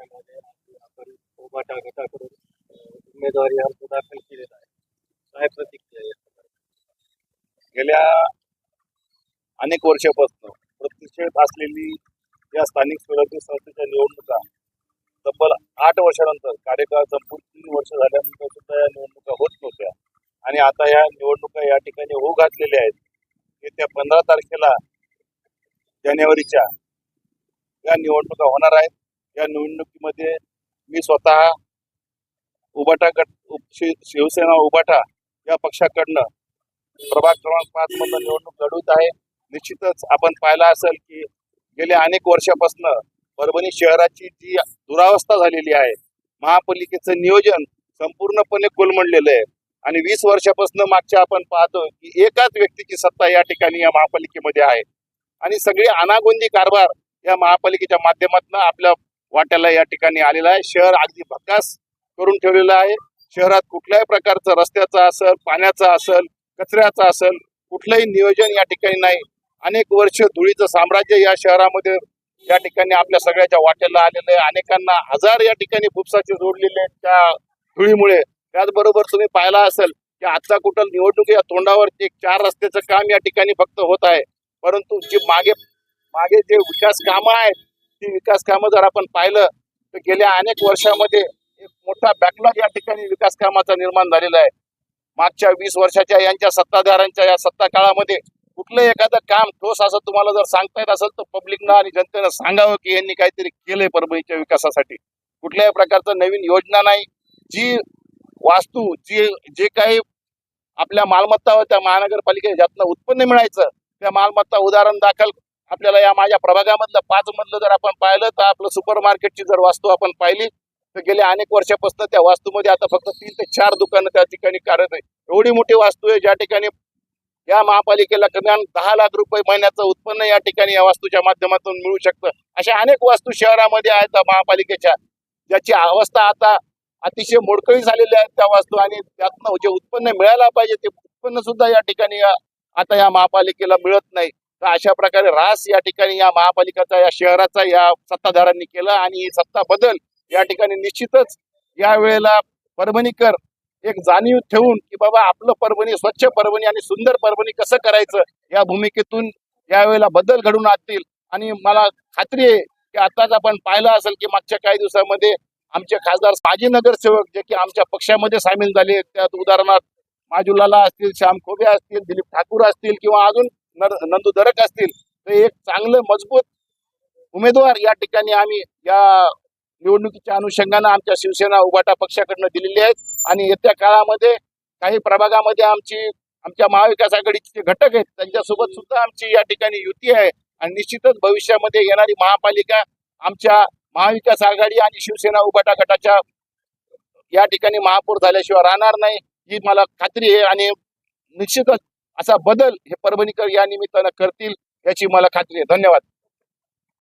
पक्षामध्ये आपण उभाटा गटाकडून उमेदवारी अर्ज दाखल केलेला आहे. काय प्रतिक्रिया आहे? गेल्या अनेक वर्षापासून प्रतीक्षेत असलेली या स्थानिक स्वराज्य संस्थेच्या निवडणुका तब्बल 8 वर्षानंतर कार्यकाळ संपून 3 वर्ष झाल्यानंतर सुद्धा या निवडणुका होत नव्हत्या आणि आता या निवडणुका या ठिकाणी होऊ घातलेल्या आहेत. येत्या 15 तारखेला जानेवारीच्या या निवडणुका होणार आहेत. या निवडणुकीमध्ये मी स्वतः उभाटा गट शिवसेना उभाटा या पक्षाकडनं प्रभाग क्रमांक 5 मधून निवडणूक लढवत आहे. निश्चितच आपण पाहिलं असेल की गेल्या अनेक वर्षापासून परभणी शहराची जी दुरावस्था झालेली आहे, महापालिकेचं नियोजन संपूर्णपणे कोलमडलेलं आहे आणि 20 वर्षापासून मागच्या आपण पाहतो की एकाच व्यक्तीची सत्ता या ठिकाणी या महापालिकेमध्ये आहे आणि सगळे अनागोंदी कारभार या महापालिकेच्या माध्यमातून आपल्या वाट्याला या ठिकाणी आलेला आहे. शहर अगदी भकास करून ठेवलेलं आहे. शहरात कुठल्याही प्रकारचं रस्त्याचं असेल, पाण्याचं असेल, कचऱ्याचं असेल, कुठलंही नियोजन या ठिकाणी नाही. अनेक वर्ष धुळीचं साम्राज्य या शहरामध्ये या ठिकाणी आपल्या सगळ्याच्या वाट्याला आलेलं आहे. अनेकांना हजार या ठिकाणी फुफसाचे जोडलेले आहेत त्या धुळीमुळे. त्याचबरोबर तुम्ही पाहिला असेल की आजचा कुठं निवडणूक या तोंडावर एक 4 रस्त्याचं काम या ठिकाणी फक्त होत आहे, परंतु जे मागे जे विकास कामं आहेत ती विकास कामं जर आपण पाहिलं तर गेल्या अनेक वर्षामध्ये एक मोठा बॅकलॉग या ठिकाणी विकास कामाचा निर्माण झालेला आहे. मागच्या 20 वर्षाच्या यांच्या सत्ताधाऱ्यांच्या या सत्ता काळामध्ये कुठलं एखादं काम ठोस असं तुम्हाला जर सांगता येत असेल तर पब्लिकनं आणि जनतेनं सांगावं की यांनी काहीतरी केलंय परभणीच्या विकासासाठी. कुठल्याही प्रकारचं नवीन योजना नाही. जी वास्तू जे काही आपल्या मालमत्ता होत्या महानगरपालिकेच्या ज्यातनं उत्पन्न मिळायचं त्या मालमत्ता उदाहरण दाखल आपल्याला या माझ्या प्रभागामधलं 5 मधलं जर आपण पाहिलं तर आपलं सुपर मार्केटची जर वास्तू आपण पाहिली तर गेल्या अनेक वर्षापासून त्या वास्तूमध्ये आता फक्त 3 ते 4 दुकानं त्या ठिकाणी कार्यरत आहे. एवढी मोठी वास्तू आहे ज्या ठिकाणी या महापालिकेला किमान 10 लाख रुपये महिन्याचं उत्पन्न या ठिकाणी या वास्तूच्या माध्यमातून मिळू शकतं. अशा अनेक वास्तू शहरामध्ये आहेत महापालिकेच्या, ज्याची अवस्था आता अतिशय मोडकळी झालेली आहे त्या वास्तू आणि त्यातनं जे उत्पन्न मिळायला पाहिजे ते उत्पन्न सुद्धा या ठिकाणी आता या महापालिकेला मिळत नाही. तर अशा प्रकारे ऱ्हास या ठिकाणी या महापालिकेचा या शहराचा या सत्ताधाऱ्यांनी केला आणि ही सत्ता बदल या ठिकाणी निश्चितच या वेळेला परभणीकर एक जाणीव ठेवून की बाबा आपलं परभणी, स्वच्छ परभणी आणि सुंदर परभणी कसं करायचं या भूमिकेतून यावेळेला बदल घडून आणतील. आणि मला खात्री आहे की आताच आपण पाहिलं असेल की मागच्या काही दिवसामध्ये आमचे खासदार माजी नगरसेवक जे की आमच्या पक्षामध्ये सामील झाले, त्यात उदाहरणार्थ माजुलाला असतील, श्याम खोबे असतील, दिलीप ठाकूर असतील किंवा अजून नंदू दरक असतील, तर एक चांगलं मजबूत उमेदवार या ठिकाणी आम्ही या निवडणुकीच्या अनुषंगानं आमच्या शिवसेना उभाटा पक्षाकडनं दिलेले आहेत. आणि येत्या काळामध्ये काही प्रभागामध्ये आमच्या महाविकास आघाडीचे जे घटक आहेत त्यांच्यासोबत सुद्धा आमची या ठिकाणी युती आहे आणि निश्चितच भविष्यामध्ये येणारी महापालिका आमच्या महाविकास आघाडी आणि शिवसेना उभाटा गटाच्या या ठिकाणी महापौर झाल्याशिवाय राहणार नाही ही मला खात्री आहे. आणि निश्चितच असा बदल हे परभणीकर या निमित्तानं करतील याची मला खात्री आहे. धन्यवाद.